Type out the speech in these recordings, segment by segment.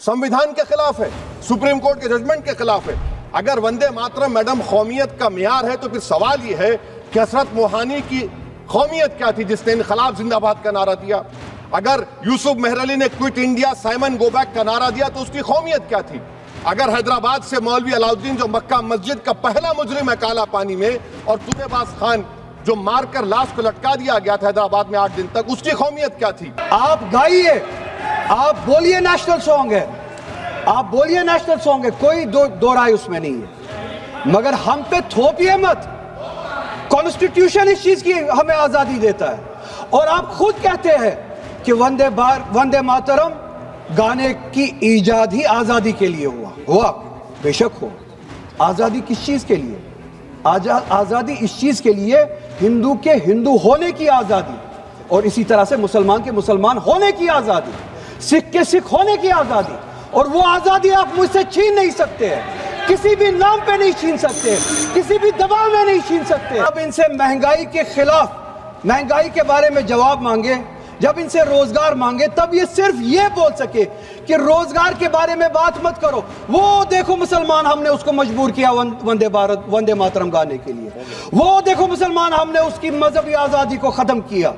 संविधान के खिलाफ है, सुप्रीम कोर्ट के जजमेंट के खिलाफ है। अगर वंदे मातरम मैडम कौमियत का मियार है तो फिर सवाल यह है कि हसरत मोहानी की कौमियत क्या थी जिसने इनकलाब जिंदाबाद का नारा दिया? अगर यूसुफ मेहरली ने quit India Simon go back का नारा दिया तो उसकी कौमियत क्या थी? अगर हैदराबाद से मौलवी अलाउद्दीन जो मक्का मस्जिद का पहला मुजरिम है काला पानी में, और तुबेबाज खान जो मारकर लाश को लटका दिया गया था हैदराबाद में 8 दिन तक, उसकी कौमियत क्या थी? आप गाइए, आप बोलिए नेशनल सॉन्ग है, आप बोलिए नेशनल सॉन्ग है, कोई दो राय उसमें नहीं है, मगर हम पे थोपिए मत। कॉन्स्टिट्यूशन इस चीज की हमें आजादी देता है, और आप खुद कहते हैं कि वंदे मातरम गाने की ईजाद ही आजादी के लिए हुआ बेशक हो। आजादी किस चीज के लिए? आजादी इस चीज के लिए हिंदू के हिंदू होने की आजादी, और इसी तरह से मुसलमान के मुसलमान होने की आजादी, सिख के सिख होने की आजादी, और वो आजादी आप मुझसे छीन नहीं सकते हैं, किसी भी नाम पे नहीं छीन सकते, किसी भी दबाव में नहीं छीन सकते। अब इनसे महंगाई के खिलाफ, महंगाई के बारे में जवाब मांगे, जब इनसे रोजगार मांगे, तब ये सिर्फ ये बोल सके कि रोजगार के बारे में बात मत करो। वो देखो मुसलमान, हमने उसको मजबूर किया वंदे मातरम गाने के लिए। वो देखो मुसलमान, हमने उसकी मजहबी आजादी को खत्म किया।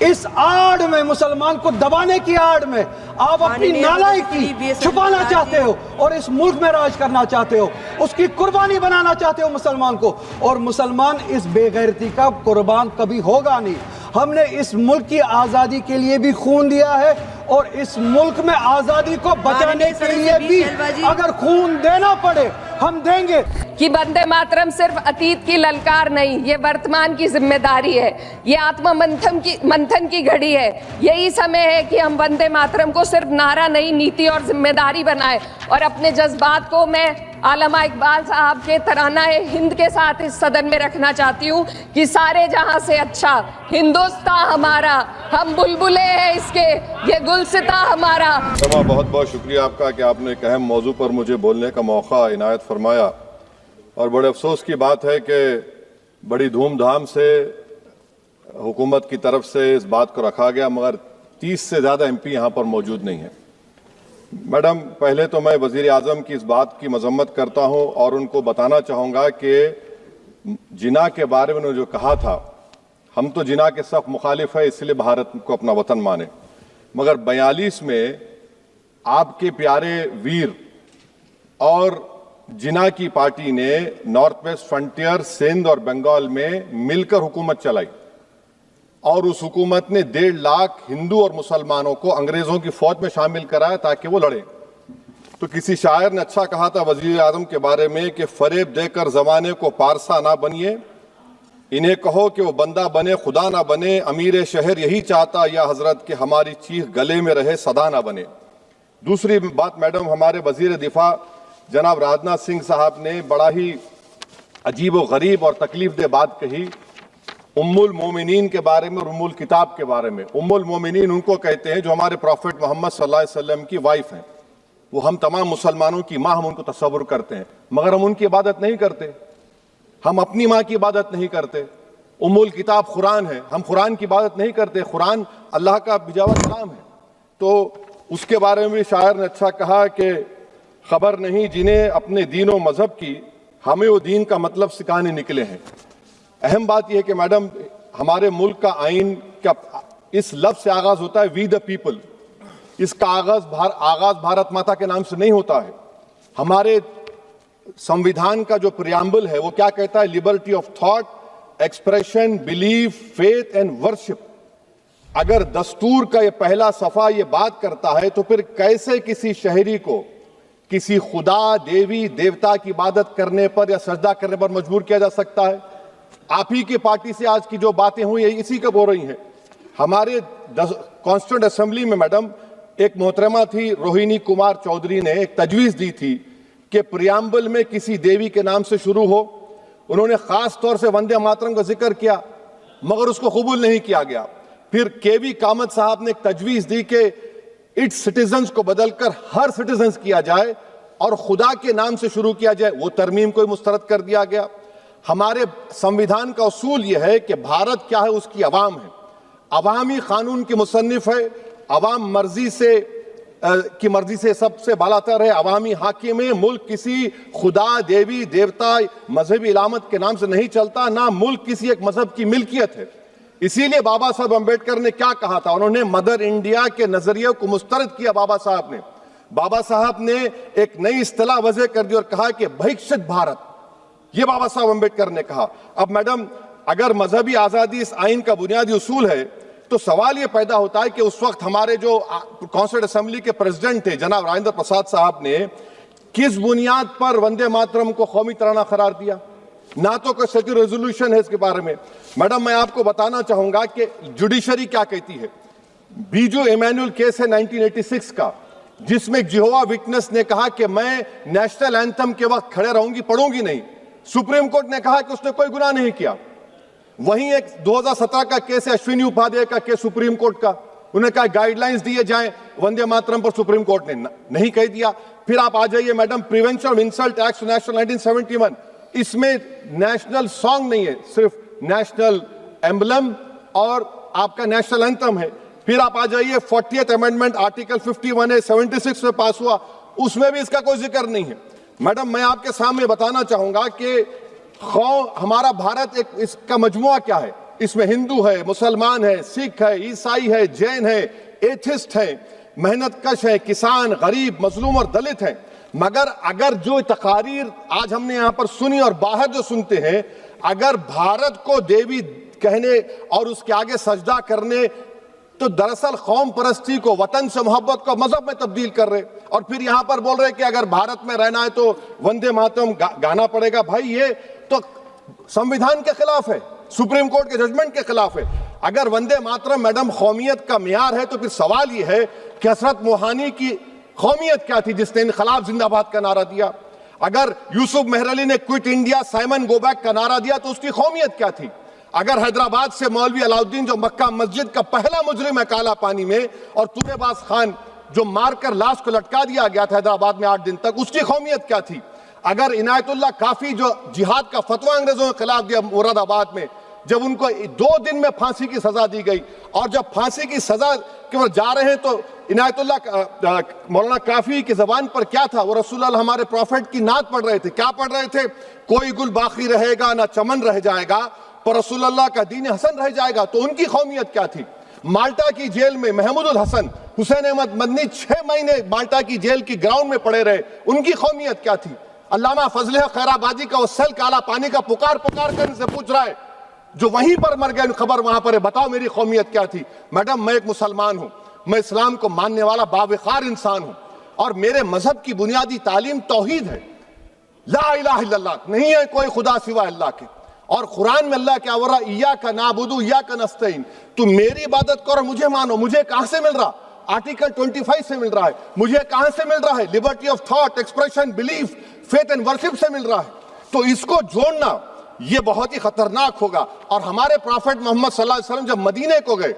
इस आड़ में, मुसलमान को दबाने की आड़ में आप अपनी नालायकी छुपाना चाहते हो और इस मुल्क में राज करना चाहते हो, उसकी कुर्बानी बनाना चाहते हो मुसलमान को, और मुसलमान इस बेगैरती का कुर्बान कभी होगा नहीं। हमने इस मुल्क की आजादी के लिए भी खून दिया है, और इस मुल्क में आजादी को बचाने के लिए भी अगर खून देना पड़े हम देंगे। कि वंदे मातरम सिर्फ अतीत की ललकार नहीं, ये वर्तमान की जिम्मेदारी है, ये आत्म मंथन की घड़ी है। यही समय है कि हम वंदे मातरम को सिर्फ नारा नहीं, नीति और जिम्मेदारी बनाए, और अपने जज्बात को मैं आलमा इकबाल साहब के तराना हिंद के साथ इस सदन में रखना चाहती हूँ कि सारे जहां से अच्छा हिंदुस्तान हमारा, हम बुलबुले हैं इसके, ये गुलसिता हमारा। बहुत बहुत शुक्रिया आपका कि आपने एक अहम मौजू पर मुझे बोलने का मौका इनायत फरमाया, और बड़े अफसोस की बात है कि बड़ी धूमधाम से हुकूमत की तरफ से इस बात को रखा गया, मगर 30 से ज़्यादा MP यहाँ पर मौजूद नहीं है। मैडम, पहले तो मैं वज़ीर आज़म की इस बात की मजम्मत करता हूँ और उनको बताना चाहूँगा कि जिना के बारे में उन्होंने जो कहा था, हम तो जिना के सख्त मुखालिफ है, इसलिए भारत को अपना वतन माने, मगर 42 में आपके प्यारे वीर और जिना की पार्टी ने नॉर्थ वेस्ट फ्रंटियर, सिंध और बंगाल में मिलकर हुकूमत चलाई, और उस हुकूमत ने 1.5 लाख हिंदू और मुसलमानों को अंग्रेजों की फौज में शामिल कराया ताकि वो लड़े। तो किसी शायर ने अच्छा कहा था वजीर आजम के बारे में कि फरेब देकर जमाने को पारसा ना बनिए, इन्हें कहो कि वो बंदा बने खुदा ना बने, अमीर शहर यही चाहता या हजरत कि हमारी चीख गले में रहे सदा ना बने। दूसरी बात मैडम, हमारे वजीर दिफा जनाब राजनाथ सिंह साहब ने बड़ा ही अजीब व गरीब और तकलीफ दे बात कही उम्मुल मोमिनीन के बारे में और उम्मुल किताब के बारे में। उम्मुल मोमिनीन उनको कहते हैं जो हमारे प्रॉफिट मोहम्मद सल्लल्लाहु अलैहि वसल्लम की वाइफ हैं, वो हम तमाम मुसलमानों की माँ, हम उनको तस्वुर करते हैं, मगर हम उनकी इबादत नहीं करते, हम अपनी माँ की इबादत नहीं करते। उम्मुल किताब कुरान है, हम कुरान की इबादत नहीं करते, कुरान अल्लाह का बिजावा कलाम है। तो उसके बारे में भी शायर ने अच्छा कहा कि खबर नहीं जिन्हें अपने दीन व मजहब की, हमें वो दीन का मतलब सिखाने निकले हैं। अहम बात यह है कि मैडम, हमारे मुल्क का आइन का इस लफ्ज से आगाज होता है वी द पीपल, इसका आगाज भारत माता के नाम से नहीं होता है। हमारे संविधान का जो प्रियम्बल है वो क्या कहता है? Liberty of thought, expression, belief, faith and worship. अगर दस्तूर का ये पहला सफा ये बात करता है तो फिर कैसे किसी शहरी को किसी खुदा, देवी, देवता की इबादत करने पर या सजदा करने पर मजबूर किया जा सकता है? आप ही की पार्टी से आज की जो बातें हुई है इसी कब हो रही हैं। हमारे कॉन्स्टिट्यूंट असेंबली में मैडम एक मोहतरमा थी रोहिणी कुमार चौधरी ने एक तजवीज दी थी कि प्रियम्बल में किसी देवी के नाम से शुरू हो। उन्होंने खास तौर से वंदे मातरम का जिक्र किया, मगर उसको कबूल नहीं किया गया। फिर KV कामत साहब ने एक तजवीज दी कि इट्स सिटीजन्स को बदलकर हर सिटीजन्स किया जाए और खुदा के नाम से शुरू किया जाए, वो तरमीम को मुस्तरद कर दिया गया। हमारे संविधान का उसूल यह है कि भारत क्या है, उसकी अवाम है, अवामी कानून की मुसन्निफ है, अवाम मर्जी से की मर्जी से सबसे बालातर है, अवामी हाकिम है। मुल्क किसी खुदा, देवी, देवता, मजहबी इलामत के नाम से नहीं चलता, ना मुल्क किसी एक मजहब की मिल्कियत है। इसीलिए बाबा साहब अंबेडकर ने क्या कहा था, उन्होंने मदर इंडिया के नजरिए को मुस्तरद किया। बाबा साहब ने एक नई इस्तिलाह वजह कर दी और कहा कि भविष्यत भारत, ये बाबा साहब अंबेडकर ने कहा। अब मैडम, अगर मजहबी आजादी इस आइन का बुनियादी उसूल है तो सवाल यह पैदा होता है कि उस वक्त हमारे जो कॉन्स्टिट्यूंट असेंबली के प्रेसिडेंट थे जनाब राजेंद्र प्रसाद साहब ने किस बुनियाद पर वंदे मातरम को कौमी तराना करार दिया? ना तो कोई सेक्यूर रेजोल्यूशन है इसके बारे में। मैडम, मैं आपको बताना चाहूंगा कि जुडिशरी क्या कहती है। बीजू इमैनुअल केस है 1986 का, जिसमें जिहोवा विटनेस ने कहा कि मैं नेशनल एंथम के वक्त खड़े रहूंगी, पढ़ूंगी नहीं। सुप्रीम कोर्ट ने कहा कि उसने कोई गुनाह नहीं किया। वहीं एक 2017 का केस है अश्विनी उपाध्याय का केस सुप्रीम कोर्ट का, उन्हें कहा गाइडलाइंस दिए जाएं वंदे मातरम पर, सुप्रीम कोर्ट ने नहीं कह दिया। फिर आप आ जाइए madam, prevention of insult act national 1971, इसमें नेशनल सॉन्ग नहीं है, सिर्फ नेशनल एम्बलम और आपका नेशनल एंथम है। फिर आप आ जाइए 40th अमेंडमेंट आर्टिकल 51A 76 में पास हुआ, उसमें भी इसका कोई जिक्र नहीं है। मैडम, मैं आपके सामने बताना चाहूंगा कि हमारा भारत एक इसका मजमुआ क्या है। इसमें हिंदू है, मुसलमान है, सिख है, ईसाई है, जैन है, एथिस्ट है, मेहनतकश है, किसान, गरीब, मजलूम और दलित है। मगर अगर जो तकारीर आज हमने यहां पर सुनी और बाहर जो सुनते हैं, अगर भारत को देवी कहने और उसके आगे सजदा करने, तो दरअसल कौम परस्ती को, वतन से मोहब्बत को मजहब में तब्दील कर रहे, और फिर यहां पर बोल रहे कि अगर भारत में रहना है तो वंदे मातरम गाना पड़ेगा। भाई, ये तो संविधान के खिलाफ है, सुप्रीम कोर्ट के जजमेंट के खिलाफ है। अगर वंदे मातरम मैडम कौमियत का मियार है, तो फिर सवाल यह है कि हजरत मोहानी की कौमियत क्या थी जिसने इनकलाब जिंदाबाद का नारा दिया? अगर यूसुफ मेहरली ने quit India Simon go back का नारा दिया तो उसकी कौमियत क्या थी? अगर हैदराबाद से मौलवी अलाउद्दीन जो मक्का मस्जिद का पहला मुजरिम है काला पानी में, और तूनेबाज खान जो मारकर लाश को लटका दिया गया था हैदराबाद में 8 दिन तक, उसकी कौमियत क्या थी? अगर इनायतुल्लाह काफी जो जिहाद का फतवा अंग्रेजों के खिलाफ दिया मुरादाबाद में, जब उनको 2 दिन में फांसी की सजा दी गई, और जब फांसी की सजा के वो जा रहे हैं तो इनायतुल्लाह मौलाना काफी की जबान पर क्या था? वो रसूलुल्लाह हमारे प्रॉफिट की नात पढ़ रहे थे। क्या पढ़ रहे थे? कोई गुल बाकी रहेगा ना चमन रह जाएगा, पर रसूलुल्लाह का दीन हसन रह जाएगा। तो उनकी कौमियत क्या थी? माल्टा की जेल में महमूदुल हसन, हुसैन अहमद मदनी 6 महीने माल्टा की जेल की ग्राउंड में पड़े रहे, उनकी कौमियत क्या थी? अल्लामा फजले खैराबादी का वो सेल काला पानी का पुकार कर से पूछ रहा है, जो वहीं पर मर गए, खबर वहां पर है, बताओ मेरी कौमियत क्या थी? मैडम, मैं एक मुसलमान हूं, मैं इस्लाम को मानने वाला बावकार इंसान हूं, और मेरे मजहब की बुनियादी तालीम तौहीद है, ला इलाहा इल्लल्लाह, नहीं है कोई खुदा सिवा अल्लाह के। और कुरान में अल्लाह क्या बोल रहा? इय्याका नाबुदु इय्याका नस्तईन, तुम मेरी इबादत करो, मुझे मानो। मुझे कहां से मिल रहा? आर्टिकल 25 से मिल रहा है। मुझे कहां से मिल रहा है? Liberty of thought, expression, belief, faith and worship से मिल रहा है। तो इसको जोड़ना ये बहुत ही खतरनाक होगा। और हमारे प्रॉफेट मोहम्मद सल्लल्लाहु अलैहि वसल्लम जब मदीने को गए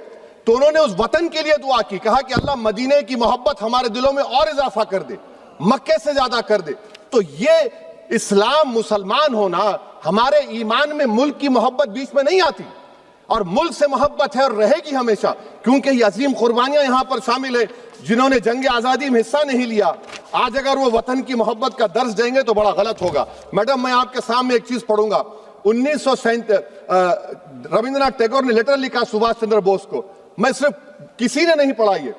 तो उन्होंने उस वतन के लिए दुआ की, कहा कि अल्लाह मदीने की मोहब्बत हमारे दिलों में और इजाफा कर दे, मक्के से ज्यादा कर दे। तो ये इस्लाम, मुसलमान होना, हमारे ईमान में मुल्क की मोहब्बत बीच में नहीं आती, और मुल्क से मोहब्बत है और रहेगी हमेशा, क्योंकि ये अजीम कुर्बानियां यहां पर शामिल है जिन्होंने जंग आजादी में हिस्सा नहीं लिया। आज अगर वो वतन की मोहब्बत का दर्ज देंगे तो बड़ा गलत होगा। मैडम, मैं आपके सामने एक चीज पढ़ूंगा। 1937 रविंद्रनाथ टैगोर ने लेटर लिखा सुभाष चंद्र बोस को, मैं सिर्फ किसी ने नहीं पढ़ा ये।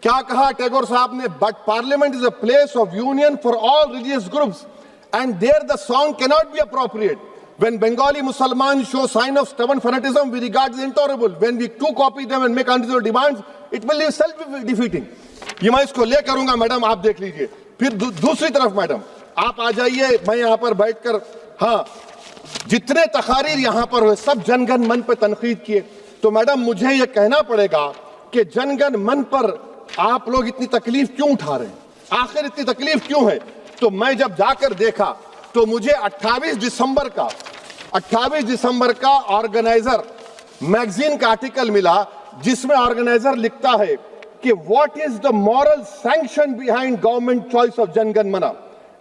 क्या कहा टैगोर साहब ने? But parliament is a place of union for all religious groups and there the song can not be appropriate. When Bengali Muslims show sign of stubborn fanaticism, we regard it intolerable. When we too copy them and make unreasonable demands, it will be self-defeating. ये मैं इसको ले करूंगा madam, आप देख लीजिए। फिर दूसरी तरफ मैडम आप आ जाइए, मैं यहाँ पर बैठकर, हाँ, जितने तकारीर यहाँ पर हुए सब जनगण मन पर तनकीद किए। तो मैडम मुझे ये कहना पड़ेगा कि जनगण मन पर आप लोग इतनी तकलीफ क्यों उठा रहे हैं? आखिर इतनी तकलीफ क्यों है? तो मैं जब जाकर देखा तो मुझे 28 दिसंबर का ऑर्गेनाइजर मैगजीन का आर्टिकल मिला, जिसमें ऑर्गेनाइजर लिखता है कि what is the moral sanction behind government choice of Jana Gana Mana,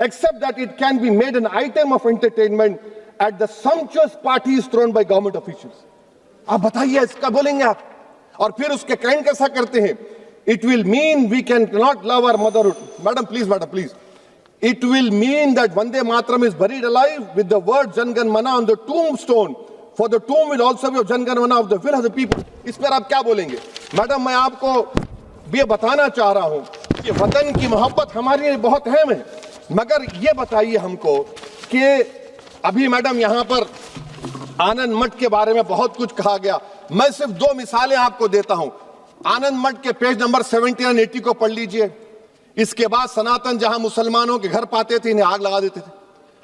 except that it can be made an item of entertainment at the sumptuous parties thrown by government officials. आप बताइए, इसका बोलेंगे आप? और फिर उसके काइंड कैसा करते हैं It will mean we cannot love our motherhood. Madam, please. It will mean that Vande Mataram is buried alive with the word Jan Gan Mana on the tombstone. For the tomb will also be of Jan Gan Mana of the will of the people. इस पर आप क्या बोलेंगे? Madam, मैं आपको ये बताना चाह रहा हूं कि वतन की मोहब्बत हमारे लिए बहुत अहम है, मगर ये बताइए हमको कि अभी मैडम यहां पर आनंद मठ के बारे में बहुत कुछ कहा गया। मैं सिर्फ 2 मिसालें आपको देता हूं। आनंद मठ के पेज नंबर 70 और 80 को पढ़ लीजिए। इसके बाद सनातन जहां मुसलमानों के घर पाते थे, इन्हें आग लगा देते थे।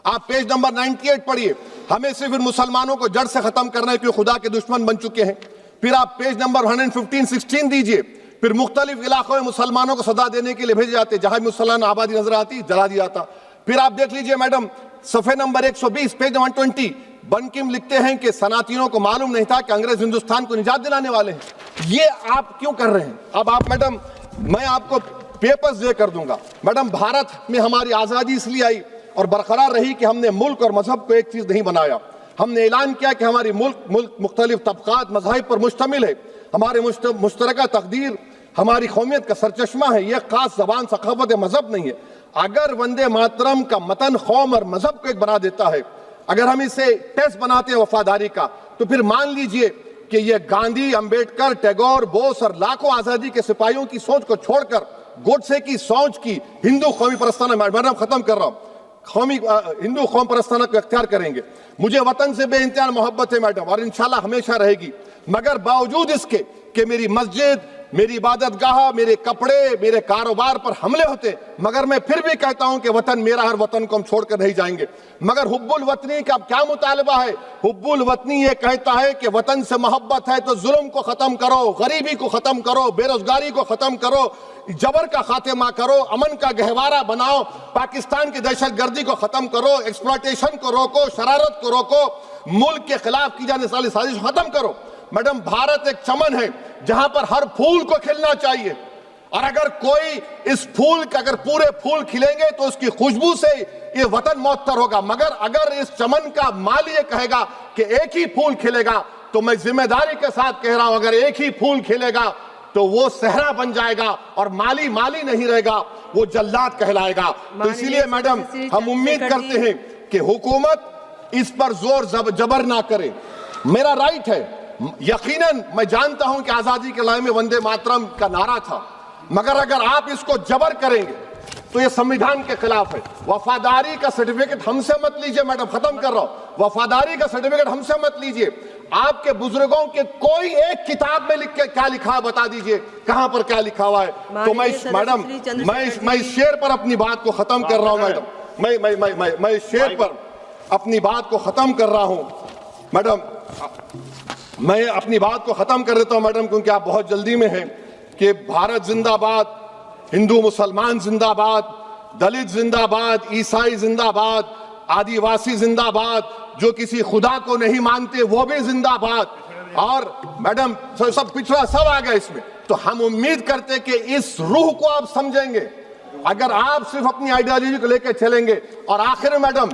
आप पेज नंबर 98 पढ़िए। हमें सिर्फ इन मुसलमानों को जड़ से खत्म करना है क्योंकि खुदा के दुश्मन बन चुके हैं। फिर आप पेज नंबर 115-16 दीजिए। फिर मुख्तलिफ इलाकों में मुसलमानों को सदा देने के लिए भेजे जाते, जहां भी मुसलमान आबादी नजर आती जला दिया जाता। फिर आप देख लीजिए मैडम, सफे नंबर 120 पेज 120, बंकिम लिखते हैं कि सनातियों को मालूम नहीं था कि अंग्रेज हिंदुस्तान को निजात दिलाने वाले हैं। ये आप क्यों कर रहे हैं? अब आप मैडम, मैं आपको पेपर्स दे कर दूंगा। मैडम, भारत में हमारी आजादी इसलिए आई और बरकरार रही कि हमने मुल्क और मजहब को एक चीज नहीं बनाया। हमने ऐलान किया कि हमारी मुल्क मुख्तलिफ तबकात मज़ाहिब पर मुश्तमिल है। हमारे मुश्तरका तकदीर हमारी कौमियत का सरचश्मा है। यह खास जबान सखावत मजहब नहीं है। अगर वंदे मातरम का मतन कौम और मजहब को एक बना देता है, अगर हम इसे टेस्ट बनाते हैं वफादारी का, तो फिर मान लीजिए कि यह गांधी, अंबेडकर, टैगोर, बोस और लाखों आजादी के सिपाहियों की सोच को छोड़कर गोडसे की सोच की हिंदू कौमी परस्ताना, मैडम खत्म कर रहा हूं, कौमी हिंदू कौम परस्ताना को इख्तियार करेंगे। मुझे वतन से बेइंतहा मोहब्बत है मैडम, और इंशाल्लाह हमेशा रहेगी। मगर बावजूद इसके कि मेरी मस्जिद, मेरी इबादत गाह, मेरे कपड़े, मेरे कारोबार पर हमले होते, मगर मैं फिर भी कहता हूं कि वतन मेरा, हर वतन को हम छोड़कर नहीं जाएंगे। मगर हुब्बुल वतनी का क्या मुतालबा है? हुब्बुल वतनी ये कहता है कि वतन से मोहब्बत है तो जुल्म को खत्म करो, गरीबी को खत्म करो, बेरोजगारी को खत्म करो, जबर का खात्मा करो, अमन का गहवारा बनाओ, पाकिस्तान की दहशतगर्दी को खत्म करो, एक्सप्लॉयटेशन को रोको, शरारत को रोको, मुल्क के खिलाफ की जाने वाली साजिश खत्म करो। मैडम, भारत एक चमन है जहां पर हर फूल को खिलना चाहिए, और अगर कोई इस फूल के अगर पूरे फूल खिलेंगे तो उसकी खुशबू से ये वतन मौतर होगा। मगर अगर इस चमन का माली ये कहेगा कि एक ही फूल खिलेगा, तो मैं जिम्मेदारी के साथ कह रहा हूं, अगर एक ही फूल खिलेगा तो वो सहरा बन जाएगा और माली नहीं रहेगा, वो जल्लाद कहलाएगा। तो इसीलिए मैडम, हम उम्मीद करते हैं कि हुकूमत इस पर जोर जबर ना करे। मेरा राइट है, यकीनन मैं जानता हूं कि आजादी के लड़ाई में वंदे मातरम का नारा था, मगर अगर आप इसको जबर करेंगे तो ये संविधान के खिलाफ है। वफादारी का सर्टिफिकेट हमसे मत लीजिए मैडम, खत्म कर रहा हूं। वफादारी का सर्टिफिकेट हमसे मत लीजिए। आपके बुजुर्गों के कोई एक किताब में लिख के क्या लिखा बता दीजिए, कहां पर क्या लिखा हुआ है। तो मैं मैडम, मैं इस शेर पर अपनी बात को खत्म कर रहा हूं मैडम, मैं इस शेर पर अपनी बात को खत्म कर रहा हूं मैडम, मैं अपनी बात को खत्म कर देता हूं मैडम, क्योंकि आप बहुत जल्दी में हैं। कि भारत जिंदाबाद, हिंदू मुसलमान जिंदाबाद, दलित जिंदाबाद, ईसाई जिंदाबाद, आदिवासी जिंदाबाद, जो किसी खुदा को नहीं मानते वो भी जिंदाबाद, और मैडम सब पिछड़ा सब आ गया इसमें। तो हम उम्मीद करते कि इस रूह को आप समझेंगे, अगर आप सिर्फ अपनी आइडियोलॉजी को लेकर चलेंगे। और आखिर में मैडम,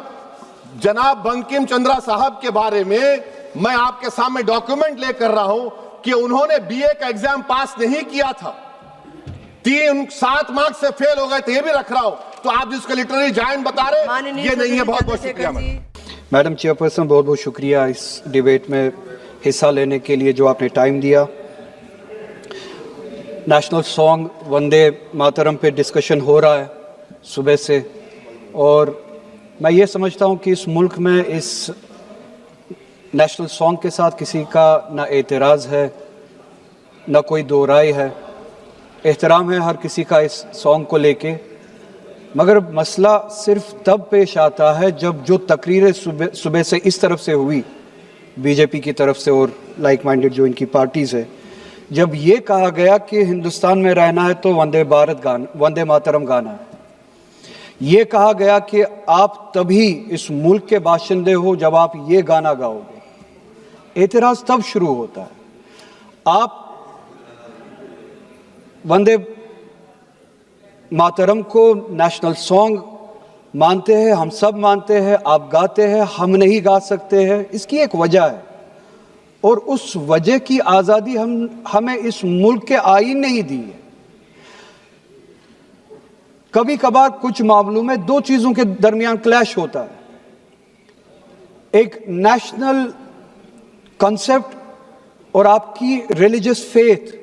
जनाब बंकिम चंद्रा साहब के बारे में मैं आपके सामने डॉक्यूमेंट लेकर रहा हूं कि उन्होंने बीए का एग्जाम पास नहीं किया था, 7 मार्क्स से फेल हो गए थे, ये भी रख रहा हूं। तो आप जिसको लिटरेरी जायंट बता रहे, ये नहीं है। बहुत बहुत शुक्रिया मैडम चेयरपर्सन, बहुत बहुत शुक्रिया इस डिबेट में हिस्सा लेने के लिए जो आपने टाइम दिया। नेशनल सॉन्ग वंदे मातरम पे डिस्कशन हो रहा है सुबह से, और मैं ये समझता हूँ कि इस मुल्क में इस नेशनल सॉन्ग के साथ किसी का ना एतराज़ है, ना कोई दो राय है। एहतराम है हर किसी का इस सॉन्ग को लेके, मगर मसला सिर्फ तब पेश आता है जब जो तकरीरें सुबह से इस तरफ से हुई, बीजेपी की तरफ से और लाइक माइंडेड जो इनकी पार्टीज़ है, जब ये कहा गया कि हिंदुस्तान में रहना है तो वंदे मातरम गाना है। ये कहा गया कि आप तभी इस मुल्क के बाशिंदे हो जब आप ये गाना गाओगे। एतराज़ तब शुरू होता है। आप वंदे मातरम को नेशनल सॉन्ग मानते हैं, हम सब मानते हैं, आप गाते हैं, हम नहीं गा सकते हैं। इसकी एक वजह है, और उस वजह की आज़ादी हमें इस मुल्क के आईन ने ही दी है। कभी कभार कुछ मामलों में दो चीजों के दरमियान क्लैश होता है, एक नेशनल कॉन्सेप्ट और आपकी रिलीजियस फेथ,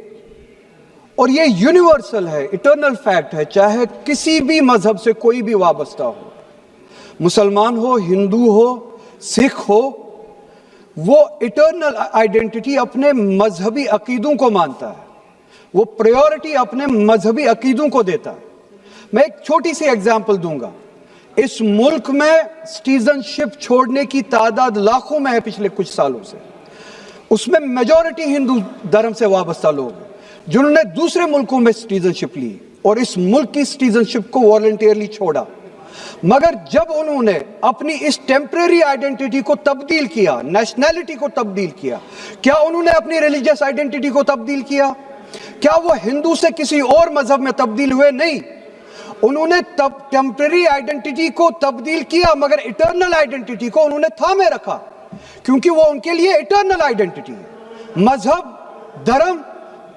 और ये यूनिवर्सल है, इटर्नल फैक्ट है, चाहे किसी भी मजहब से कोई भी वाबस्ता हो, मुसलमान हो, हिंदू हो, सिख हो, वो इटर्नल आइडेंटिटी अपने मजहबी अकीदों को मानता है, वो प्रायोरिटी अपने मजहबी अकीदों को देता है। मैं एक छोटी सी एग्जांपल दूंगा। इस मुल्क में सिटीजनशिप छोड़ने की तादाद लाखों में है पिछले कुछ सालों से, उसमें मेजॉरिटी हिंदू धर्म से वाबस्ता लोग हैं जिन्होंने दूसरे मुल्कों में सिटीजनशिप ली और इस मुल्क की सिटीजनशिप को वॉलंटियरली छोड़ा। मगर जब उन्होंने अपनी इस टेम्परेरी आइडेंटिटी को तब्दील किया, नेशनैलिटी को तब्दील किया, क्या उन्होंने अपनी रिलीजियस आइडेंटिटी को तब्दील किया? क्या वो हिंदू से किसी और मजहब में तब्दील हुए? नहीं, उन्होंने तब टेम्परेरी आइडेंटिटी को तब्दील किया, मगर इटर्नल आइडेंटिटी को उन्होंने थामे रखा, क्योंकि वो उनके लिए इटर्नल आइडेंटिटी है। मजहब, धर्म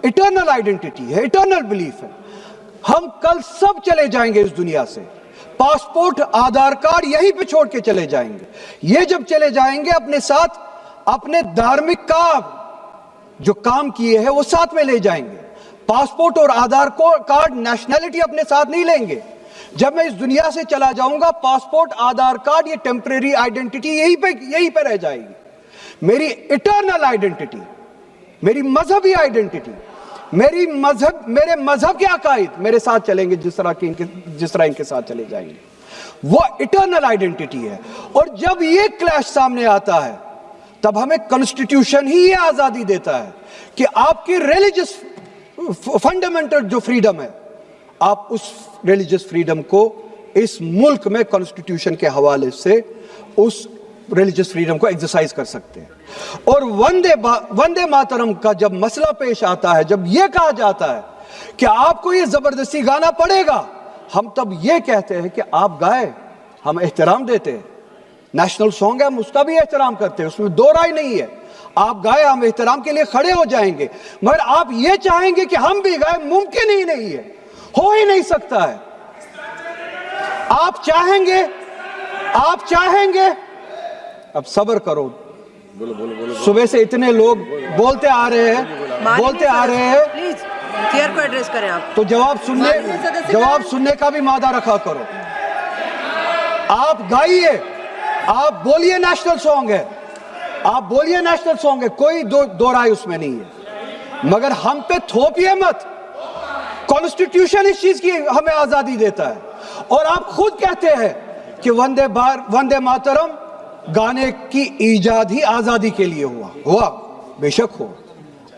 इटर्नल आइडेंटिटी है, इटर्नल बिलीफ है। हम कल सब चले जाएंगे इस दुनिया से, पासपोर्ट, आधार कार्ड यहीं पे छोड़ के चले जाएंगे। ये जब चले जाएंगे अपने साथ अपने धार्मिक का जो काम किए हैं वो साथ में ले जाएंगे। पासपोर्ट और आधार कार्ड, नेशनैलिटी अपने साथ नहीं लेंगे। जब मैं इस दुनिया से चला जाऊंगा, पासपोर्ट, आधार कार्ड, ये टेम्परेरी आइडेंटिटी यहीं पे रह जाएगी। मेरी इटर्नल आइडेंटिटी, मेरी मजहबी आइडेंटिटी, मेरे मजहब के अकायद मेरे साथ चलेंगे, जिस तरह इनके साथ चले जाएंगे, वो इटर्नल आइडेंटिटी है। और जब ये क्लैश सामने आता है, तब हमें कॉन्स्टिट्यूशन ही ये आजादी देता है कि आपकी रिलीजियस फंडामेंटल जो फ्रीडम है, आप उस रिलीजियस फ्रीडम को इस मुल्क में कॉन्स्टिट्यूशन के हवाले से उस रिलीजियस फ्रीडम को एक्सरसाइज कर सकते हैं। और वंदे मातरम का जब मसला पेश आता है, जब यह कहा जाता है कि आपको यह जबरदस्ती गाना पड़ेगा, हम तब यह कहते हैं कि आप गाए, हम एहतराम देते हैं। नेशनल सॉन्ग है, हम उसका भी एहतराम करते हैं, उसमें दो राय नहीं है। आप गाए, हम एहतराम के लिए खड़े हो जाएंगे, मगर आप ये चाहेंगे कि हम भी गाए, मुमकिन ही नहीं है, हो ही नहीं सकता है। आप चाहेंगे, अब सब्र करो। सुबह से इतने लोग बोलते आ रहे हैं। प्लीज चेयर को एड्रेस करें आप। तो जवाब सुनने का भी मादा रखा करो। आप गाइए, आप बोलिए नेशनल सॉन्ग है, आप बोलिए नेशनल सॉन्ग है, कोई दो राय उसमें नहीं है, मगर हम पे थोपिए मत। कॉन्स्टिट्यूशन इस चीज की हमें आजादी देता है। और आप खुद कहते हैं कि वंदे मातरम गाने की ईजाद ही आजादी के लिए हुआ, बेशक हो।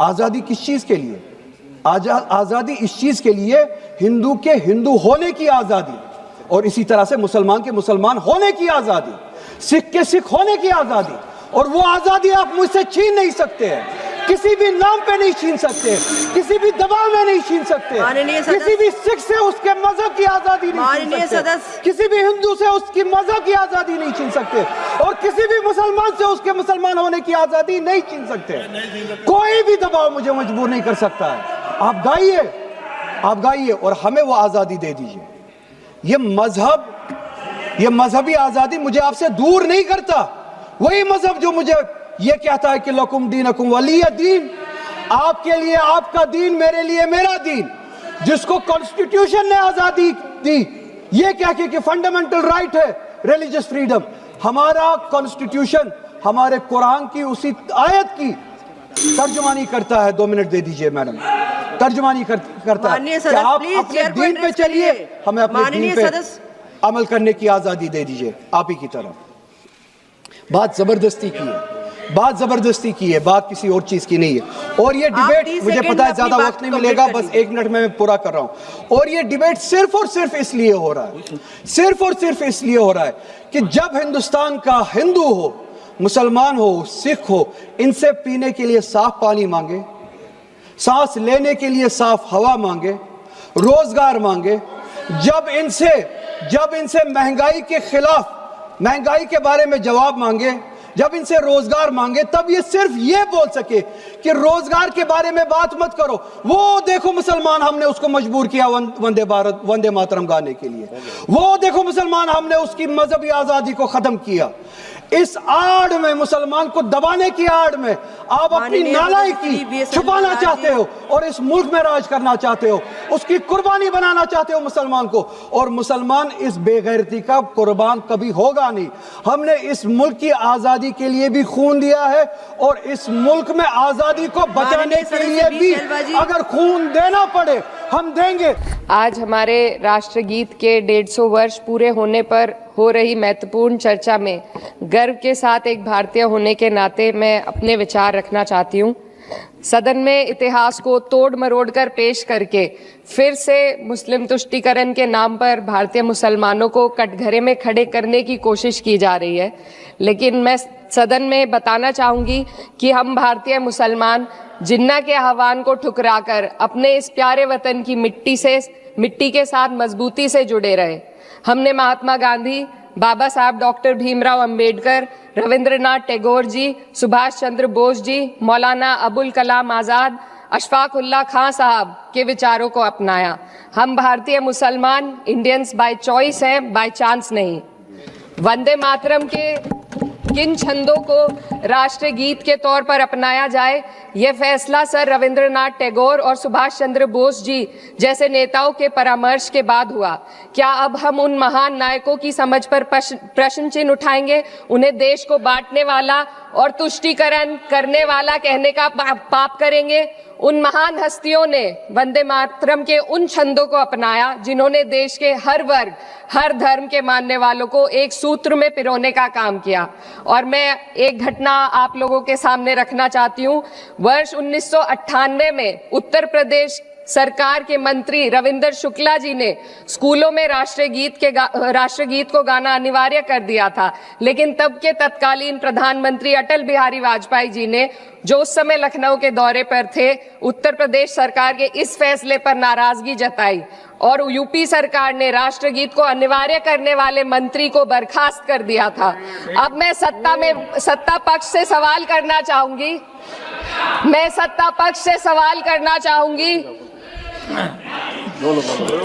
आजादी किस चीज के लिए? आजादी इस चीज के लिए, हिंदू के हिंदू होने की आजादी, और इसी तरह से मुसलमान के मुसलमान होने की आजादी, सिख के सिख होने की आजादी। और वो आजादी आप मुझसे छीन नहीं सकते हैं, किसी भी नाम पे नहीं छीन सकते, किसी भी दबाव में नहीं छीन सकते। किसी भी सिख से उसके मजहब की आजादी नहीं छीन सकते, किसी भी हिंदू से उसकी मजहब की आजादी नहीं छीन सकते, और किसी भी मुसलमान से उसके मुसलमान होने की आजादी नहीं छीन सकते। कोई भी दबाव मुझे मजबूर नहीं कर सकता है। आप गाइए और हमें वो आजादी दे दीजिए। ये मजहबी आजादी मुझे आपसे दूर नहीं करता। वही मजहब जो मुझे ये कहता है कि लकुम दीनकुम वलिय दीन, आपके लिए आपका दीन, मेरे लिए मेरा दीन, जिसको कॉन्स्टिट्यूशन ने आजादी दी, ये कह के कि फंडामेंटल राइट है रिलीजियस फ्रीडम। हमारा कॉन्स्टिट्यूशन हमारे कुरान की उसी आयत की तर्जुमानी करता है। 2 मिनट दे दीजिए मैडम। तर्जुमानी करता है कि आप अपने दीन पे चलिए, हमें अपने दीन पे अमल करने की आजादी दे दीजिए। आप ही की तरफ बात जबरदस्ती की है, बात किसी और चीज की नहीं है। और ये डिबेट, मुझे पता है ज्यादा वक्त नहीं मिलेगा, बस 1 मिनट में मैं पूरा कर रहा हूं। और ये डिबेट सिर्फ और सिर्फ इसलिए हो रहा है कि जब हिंदुस्तान का हिंदू हो, मुसलमान हो, सिख हो, इनसे पीने के लिए साफ पानी मांगे, सांस लेने के लिए साफ हवा मांगे, रोजगार मांगे, जब इनसे महंगाई के खिलाफ, महंगाई के बारे में जवाब मांगे, जब इनसे रोजगार मांगे तब ये सिर्फ ये बोल सके कि रोजगार के बारे में बात मत करो। वो देखो मुसलमान, हमने उसको मजबूर किया वंदे मातरम गाने के लिए। वो देखो मुसलमान, हमने उसकी मजहबी आजादी को खत्म किया। इस आड़ में, मुसलमान को दबाने की आड़ में आप अपनी नालायकी छुपाना चाहते हो और इस मुल्क में राज करना चाहते हो, उसकी कुर्बानी बनाना चाहते हो मुसलमान को। और मुसलमान इस बेगैरती का कुर्बान कभी होगा नहीं। हमने इस मुल्क की आजादी के लिए भी खून दिया है और इस मुल्क में आजादी को बचाने के लिए भी अगर खून देना पड़े हम देंगे। आज हमारे राष्ट्रगीत के 150 वर्ष पूरे होने पर हो रही महत्वपूर्ण चर्चा में गर्व के साथ एक भारतीय होने के नाते मैं अपने विचार रखना चाहती हूँ। सदन में इतिहास को तोड़ मरोड़ कर पेश करके फिर से मुस्लिम तुष्टीकरण के नाम पर भारतीय मुसलमानों को कटघरे में खड़े करने की कोशिश की जा रही है। लेकिन मैं सदन में बताना चाहूँगी कि हम भारतीय मुसलमान जिन्ना के आह्वान को ठुकराकर अपने इस प्यारे वतन की मिट्टी के साथ मजबूती से जुड़े रहे। हमने महात्मा गांधी, बाबा साहब डॉक्टर भीमराव अंबेडकर, रविंद्रनाथ टैगोर जी, सुभाष चंद्र बोस जी, मौलाना अबुल कलाम आज़ाद, अशफाक उल्लाह खां साहब के विचारों को अपनाया। हम भारतीय मुसलमान इंडियंस बाय चॉइस हैं, बाय चांस नहीं। वंदे मातरम के किन छंदों को राष्ट्रगीत के तौर पर अपनाया जाए, यह फैसला सर रविंद्रनाथ टैगोर और सुभाष चंद्र बोस जी जैसे नेताओं के परामर्श के बाद हुआ। क्या अब हम उन महान नायकों की समझ पर प्रश्न चिन्ह उठाएंगे? उन्हें देश को बांटने वाला और तुष्टीकरण करने वाला कहने का पाप करेंगे? उन महान हस्तियों ने वंदे मातरम के उन छंदों को अपनाया जिन्होंने देश के हर वर्ग, हर धर्म के मानने वालों को एक सूत्र में पिरोने का काम किया। और मैं एक घटना आप लोगों के सामने रखना चाहती हूँ। वर्ष 1998 में उत्तर प्रदेश सरकार के मंत्री रविंदर शुक्ला जी ने स्कूलों में राष्ट्रगीत को गाना अनिवार्य कर दिया था। लेकिन तब के तत्कालीन प्रधानमंत्री अटल बिहारी वाजपेयी जी ने, जो उस समय लखनऊ के दौरे पर थे, उत्तर प्रदेश सरकार के इस फैसले पर नाराजगी जताई और यूपी सरकार ने राष्ट्रगीत को अनिवार्य करने वाले मंत्री को बर्खास्त कर दिया था। अब मैं सत्ता पक्ष से सवाल करना चाहूंगी।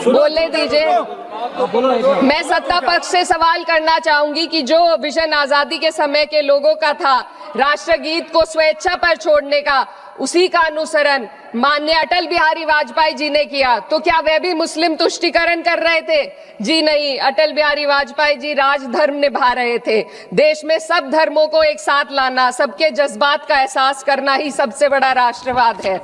बोलने दीजिए। मैं सत्ता पक्ष से सवाल करना चाहूंगी कि जो विजन आजादी के समय के लोगों का था राष्ट्रगीत को स्वेच्छा पर छोड़ने का, उसी का अनुसरण माननीय अटल बिहारी वाजपेयी जी ने किया, तो क्या वे भी मुस्लिम तुष्टीकरण कर रहे थे? जी नहीं, अटल बिहारी वाजपेयी जी राजधर्म निभा रहे थे। देश में सब धर्मों को एक साथ लाना, सबके जज्बात का एहसास करना ही सबसे बड़ा राष्ट्रवाद है।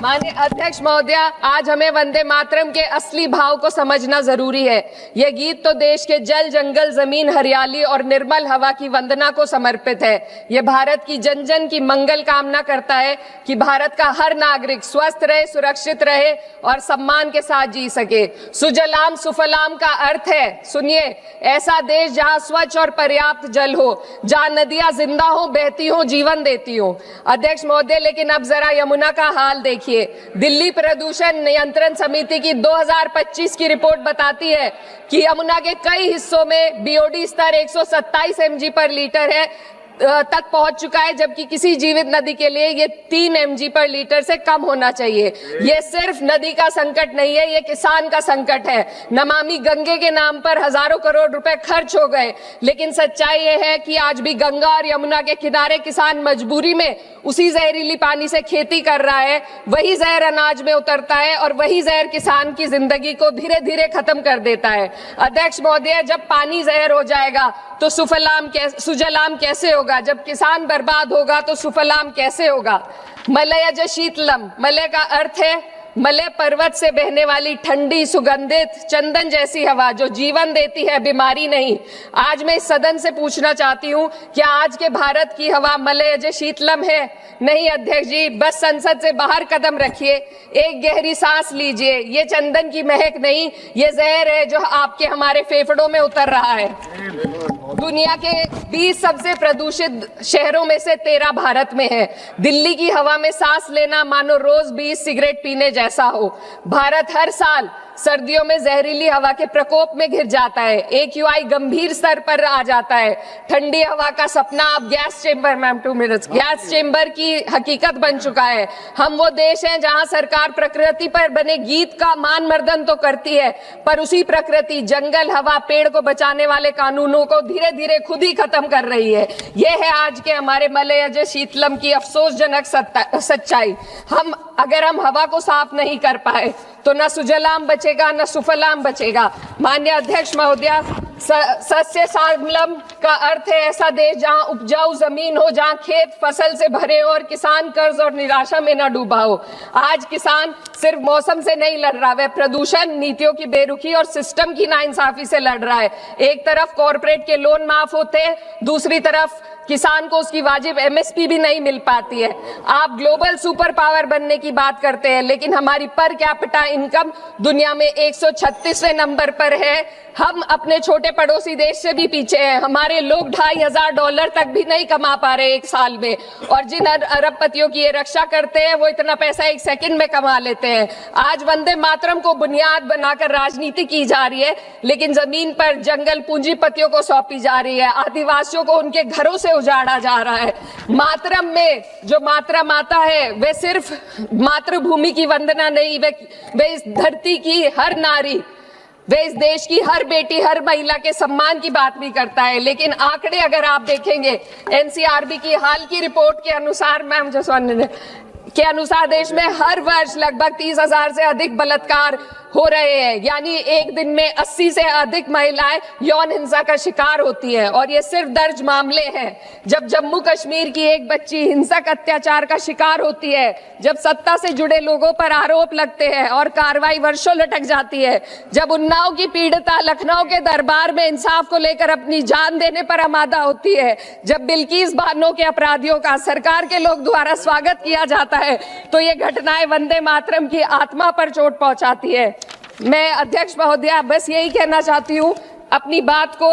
माननीय अध्यक्ष महोदय, आज हमें वंदे मातरम के असली भाव को समझना जरूरी है। यह गीत तो देश के जल, जंगल, जमीन, हरियाली और निर्मल हवा की वंदना को समर्पित है। यह भारत की जन जन की मंगल कामना करता है कि भारत का हर नागरिक स्वस्थ रहे, सुरक्षित रहे और सम्मान के साथ जी सके। सुजलाम सुफलाम का अर्थ है, सुनिए, ऐसा देश जहां स्वच्छ और पर्याप्त जल हो, जहां नदियां जिंदा हो, बहती हो, जीवन देती हो। अध्यक्ष महोदय, लेकिन अब जरा यमुना का हाल देखिए। दिल्ली प्रदूषण नियंत्रण समिति की 2025 की रिपोर्ट बताती है कि यमुना के कई हिस्सों में बीओडी स्तर 127 mg पर लीटर है तक पहुंच चुका है, जबकि किसी जीवित नदी के लिए ये 3 mg पर लीटर से कम होना चाहिए। ये सिर्फ नदी का संकट नहीं है, ये किसान का संकट है। नमामि गंगे के नाम पर हजारों करोड़ रुपए खर्च हो गए, लेकिन सच्चाई ये है कि आज भी गंगा और यमुना के किनारे किसान मजबूरी में उसी जहरीली पानी से खेती कर रहा है। वही जहर अनाज में उतरता है और वही जहर किसान की जिंदगी को धीरे धीरे खत्म कर देता है। अध्यक्ष महोदय, जब पानी जहर हो जाएगा तो सुजलाम कैसे होगा? जब किसान बर्बाद होगा तो सुफलाम कैसे होगा? मलयज शीतलम, मलय का अर्थ है मलय पर्वत से बहने वाली ठंडी, सुगंधित, चंदन जैसी हवा जो जीवन देती है, बीमारी नहीं। आज मैं इस सदन से पूछना चाहती हूँ, क्या आज के भारत की हवा मलयज शीतलम है? नहीं अध्यक्ष जी, बस संसद से बाहर कदम रखिए, एक गहरी सांस लीजिए। ये चंदन की महक नहीं, ये जहर है जो आपके हमारे फेफड़ों में उतर रहा है। दुनिया के 20 सबसे प्रदूषित शहरों में से 13 भारत में है। दिल्ली की हवा में सांस लेना मानो रोज 20 सिगरेट पीने जैसा हो। भारत हर साल सर्दियों में जहरीली हवा के प्रकोप में घिर जाता है, AQI गंभीर स्तर पर आ जाता है। ठंडी हवा का सपना अब गैस चेंबर की हकीकत बन चुका है। हम वो देश हैं जहां सरकार प्रकृति पर बने गीत का मान मर्दन तो करती है, पर उसी प्रकृति, जंगल, हवा, पेड़ को बचाने वाले कानूनों को धीरे धीरे खुद ही खत्म कर रही है। ये है आज के हमारे मलयज शीतलम की अफसोसजनक सच्चाई। अगर हम हवा को साफ नहीं कर पाए तो न सुजलाम बचेगा न सुफलाम बचेगा। माननीय अध्यक्ष महोदया, सस्य श्यामलम का अर्थ है ऐसा देश जहां उपजाऊ जमीन हो, जहां खेत फसल से भरे हो और किसान कर्ज और निराशा में न डूबा हो। आज किसान सिर्फ मौसम से नहीं लड़ रहा, वह प्रदूषण, नीतियों की बेरुखी और सिस्टम की नाइंसाफी से लड़ रहा है। एक तरफ कॉर्पोरेट के लोन माफ होते हैं, दूसरी तरफ किसान को उसकी वाजिब MSP भी नहीं मिल पाती है। आप ग्लोबल सुपर पावर बनने की बात करते हैं, लेकिन हमारी पर कैपिटा इनकम दुनिया में 136वें नंबर पर है। हम अपने छोटे पड़ोसी देश से भी पीछे हैं। हमारे लोग $2,500 तक भी नहीं कमा पा रहे एक साल में, और जिन अरबपतियों की ये रक्षा करते हैं वो इतना पैसा एक सेकंड में कमा लेते हैं। आज वंदे मातरम को बुनियाद बनाकर राजनीति की जा रही है, लेकिन जमीन पर जंगल पूंजीपतियों को सौंपी जा रही है। आदिवासियों को उनके घरों से उजाड़ा जा रहा है। मातरम में जो मात्रा माता है वे सिर्फ मातृभूमि की वंदना नहीं, वे इस धरती की हर नारी, वे इस देश की हर बेटी, हर महिला के सम्मान की बात भी करता है। लेकिन आंकड़े अगर आप देखेंगे, NCRB की हाल की रिपोर्ट के अनुसार, मैम जसवंत के अनुसार देश में हर वर्ष लगभग 30,000 से अधिक बलात्कार हो रहे हैं। यानी एक दिन में 80 से अधिक महिलाएं यौन हिंसा का शिकार होती हैं, और ये सिर्फ दर्ज मामले हैं। जब जम्मू कश्मीर की एक बच्ची हिंसक अत्याचार का शिकार होती है, जब सत्ता से जुड़े लोगों पर आरोप लगते हैं और कार्रवाई वर्षों लटक जाती है, जब उन्नाव की पीड़िता लखनऊ के दरबार में इंसाफ को लेकर अपनी जान देने पर आमादा होती है, जब बिल्किस बानो के अपराधियों का सरकार के लोग द्वारा स्वागत किया जाता है, तो ये घटनाएं वंदे मातरम की आत्मा पर चोट पहुंचाती है। मैं अध्यक्ष महोदया बस यही कहना चाहती हूँ अपनी बात को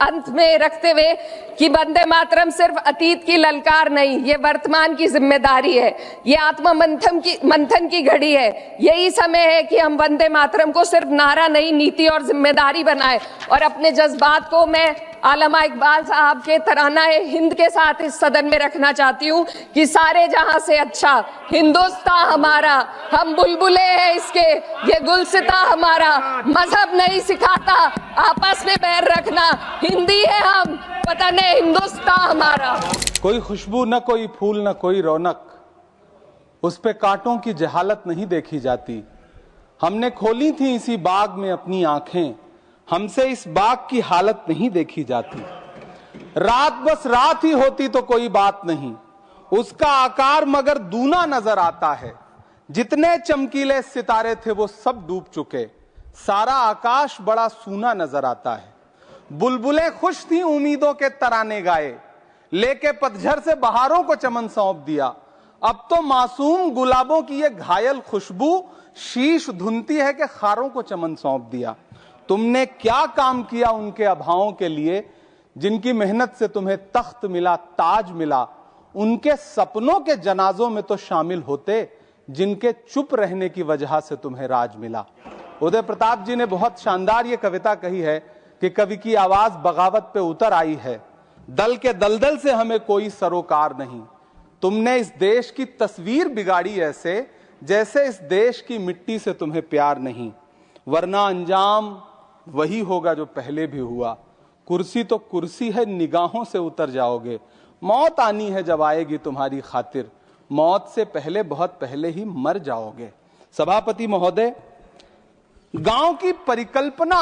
अंत में रखते हुए कि वंदे मातरम सिर्फ अतीत की ललकार नहीं, ये वर्तमान की जिम्मेदारी है। ये आत्म मंथन की घड़ी है। यही समय है कि हम वंदे मातरम को सिर्फ नारा नहीं, नीति और जिम्मेदारी बनाए। और अपने जज्बात को मैं आलमा इकबाल साहब के तराना हिंद के साथ इस सदन में रखना चाहती हूँ कि सारे जहां से अच्छा हिंदुस्तान हमारा, हम बुलबुले हैं इसके, ये गुलसिता हमारा, मजहब नहीं सिखाता आपस में बैर रखना, हिंदी है हम, पता नहीं हिंदुस्तान हमारा। कोई खुशबू न कोई फूल न कोई रौनक, उस पे कांटों की जहालत नहीं देखी जाती। हमने खोली थी इसी बाग में अपनी आंखें, हमसे इस बाग की हालत नहीं देखी जाती। रात बस रात ही होती तो कोई बात नहीं, उसका आकार मगर दूना नजर आता है। जितने चमकीले सितारे थे वो सब डूब चुके, सारा आकाश बड़ा सूना नजर आता है। बुलबुलें खुश थी उम्मीदों के तराने गाए, लेके पतझड़ से बहारों को चमन सौंप दिया। अब तो मासूम गुलाबों की ये घायल खुशबू शीश धुनती है कि खारों को चमन सौंप दिया। तुमने क्या काम किया उनके अभावों के लिए, जिनकी मेहनत से तुम्हें तख्त मिला, ताज मिला। उनके सपनों के जनाजों में तो शामिल होते, जिनके चुप रहने की वजह से तुम्हें राज मिला। उदय प्रताप जी ने बहुत शानदार ये कविता कही है कि कवि की आवाज बगावत पे उतर आई है, दल के दलदल से हमें कोई सरोकार नहीं। तुमने इस देश की तस्वीर बिगाड़ी ऐसे, जैसे इस देश की मिट्टी से तुम्हें प्यार नहीं। वरना अंजाम वही होगा जो पहले भी हुआ। कुर्सी तो कुर्सी है, निगाहों से उतर जाओगे। मौत आनी है जब आएगी तुम्हारी खातिर, मौत से पहले बहुत पहले ही मर जाओगे। सभापति महोदय, गांव की परिकल्पना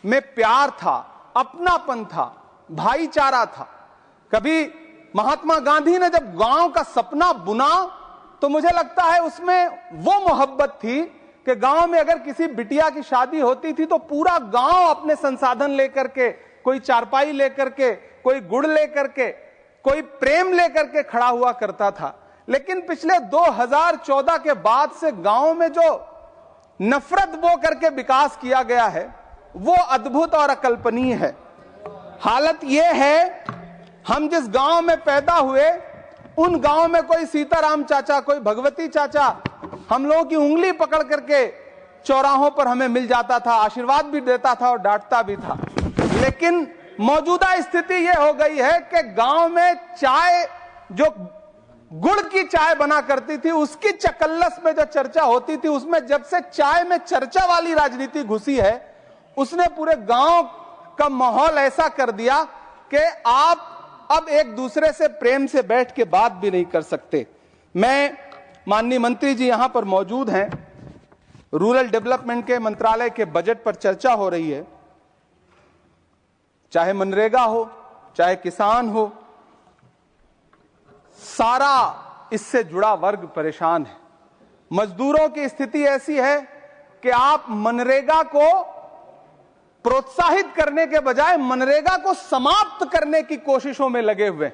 में प्यार था, अपनापन था, भाईचारा था। कभी महात्मा गांधी ने जब गांव का सपना बुना तो मुझे लगता है उसमें वो मोहब्बत थी कि गांव में अगर किसी बिटिया की शादी होती थी तो पूरा गांव अपने संसाधन लेकर के, कोई चारपाई लेकर के, कोई गुड़ लेकर के, कोई प्रेम लेकर के खड़ा हुआ करता था। लेकिन पिछले 2014 के बाद से गांव में जो नफरत बो करके विकास किया गया है वो अद्भुत और अकल्पनीय है। हालत यह है, हम जिस गांव में पैदा हुए उन गांव में कोई सीताराम चाचा, कोई भगवती चाचा हम लोगों की उंगली पकड़ करके चौराहों पर हमें मिल जाता था, आशीर्वाद भी देता था और डांटता भी था। लेकिन मौजूदा स्थिति यह हो गई है कि गांव में चाय, जो गुड़ की चाय बना करती थी, उसकी चकल्लस में जो चर्चा होती थी, उसमें जब से चाय में चर्चा वाली राजनीति घुसी है, उसने पूरे गांव का माहौल ऐसा कर दिया कि आप अब एक दूसरे से प्रेम से बैठ के बात भी नहीं कर सकते। मैं, माननीय मंत्री जी यहां पर मौजूद हैं, रूरल डेवलपमेंट के मंत्रालय के बजट पर चर्चा हो रही है। चाहे मनरेगा हो, चाहे किसान हो, सारा इससे जुड़ा वर्ग परेशान है। मजदूरों की स्थिति ऐसी है कि आप मनरेगा को प्रोत्साहित करने के बजाय मनरेगा को समाप्त करने की कोशिशों में लगे हुए।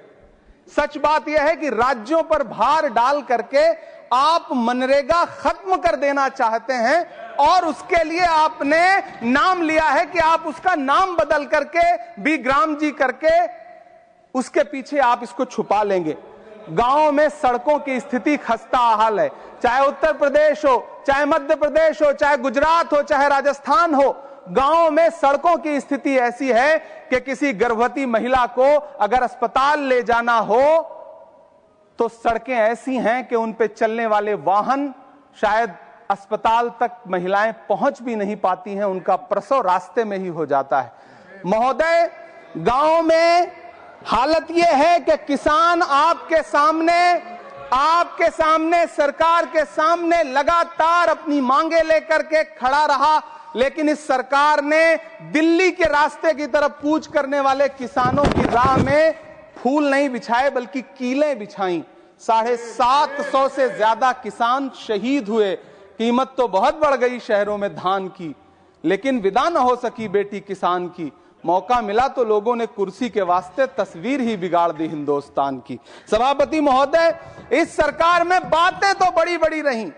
सच बात यह है कि राज्यों पर भार डाल करके आप मनरेगा खत्म कर देना चाहते हैं और उसके लिए आपने नाम लिया है कि आप उसका नाम बदल करके बिग्राम जी करके उसके पीछे आप इसको छुपा लेंगे। गांव में सड़कों की स्थिति खस्ता हाल है, चाहे उत्तर प्रदेश हो, चाहे मध्य प्रदेश हो, चाहे गुजरात हो, चाहे राजस्थान हो। गांव में सड़कों की स्थिति ऐसी है कि किसी गर्भवती महिला को अगर अस्पताल ले जाना हो तो सड़कें ऐसी हैं कि उन पे चलने वाले वाहन शायद अस्पताल तक महिलाएं पहुंच भी नहीं पाती हैं, उनका प्रसव रास्ते में ही हो जाता है। महोदय, गांव में हालत यह है कि किसान आपके सामने सरकार के सामने लगातार अपनी मांगे लेकर के खड़ा रहा, लेकिन इस सरकार ने दिल्ली के रास्ते की तरफ कूच करने वाले किसानों की राह में फूल नहीं बिछाए बल्कि कीलें बिछाई। 750 से ज्यादा किसान शहीद हुए। कीमत तो बहुत बढ़ गई शहरों में धान की, लेकिन विदा न हो सकी बेटी किसान की। मौका मिला तो लोगों ने कुर्सी के वास्ते तस्वीर ही बिगाड़ दी हिंदुस्तान की। सभापति महोदय, इस सरकार में बातें तो बड़ी बड़ी रहीं।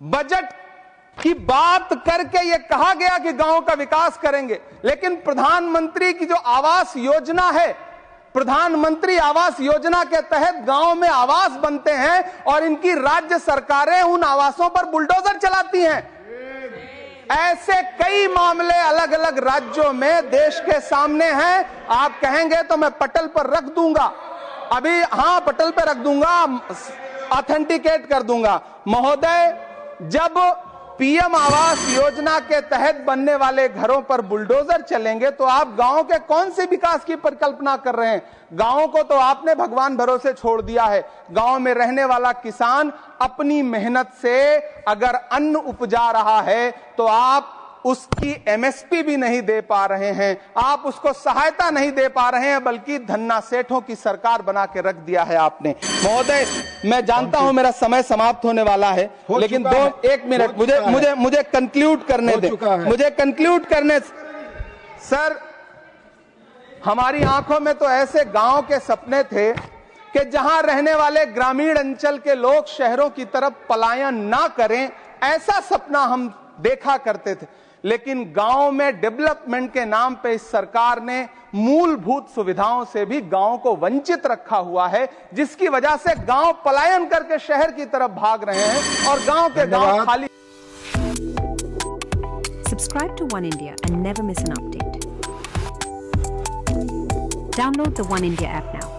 बजट की बात करके यह कहा गया कि गांव का विकास करेंगे, लेकिन प्रधानमंत्री की जो आवास योजना है, प्रधानमंत्री आवास योजना के तहत गांव में आवास बनते हैं और इनकी राज्य सरकारें उन आवासों पर बुलडोजर चलाती हैं। ऐसे कई मामले अलग अलग राज्यों में देश के सामने हैं। आप कहेंगे तो मैं पटल पर रख दूंगा, अभी हां पटल पर रख दूंगा, ऑथेंटिकेट कर दूंगा। महोदय, जब पीएम आवास योजना के तहत बनने वाले घरों पर बुलडोजर चलेंगे तो आप गांव के कौन से विकास की परिकल्पना कर रहे हैं? गांव को तो आपने भगवान भरोसे छोड़ दिया है। गांव में रहने वाला किसान अपनी मेहनत से अगर अन्न उपजा रहा है तो आप उसकी एमएसपी भी नहीं दे पा रहे हैं, आप उसको सहायता नहीं दे पा रहे हैं, बल्कि धन्ना सेठों की सरकार बना के रख दिया है आपने। महोदय, मैं जानता हूं मेरा समय समाप्त होने वाला है, लेकिन एक मिनट मुझे कंक्लूड करने दें, मुझे कंक्लूड करने। सर, हमारी आंखों में तो ऐसे गांव के सपने थे कि जहां रहने वाले ग्रामीण अंचल के लोग शहरों की तरफ पलायन ना करें, ऐसा सपना हम देखा करते थे। लेकिन गांव में डेवलपमेंट के नाम पे इस सरकार ने मूलभूत सुविधाओं से भी गांव को वंचित रखा हुआ है, जिसकी वजह से गांव पलायन करके शहर की तरफ भाग रहे हैं और गांव के गांव खाली। Subscribe to One India and never miss an update. Download the One India app now.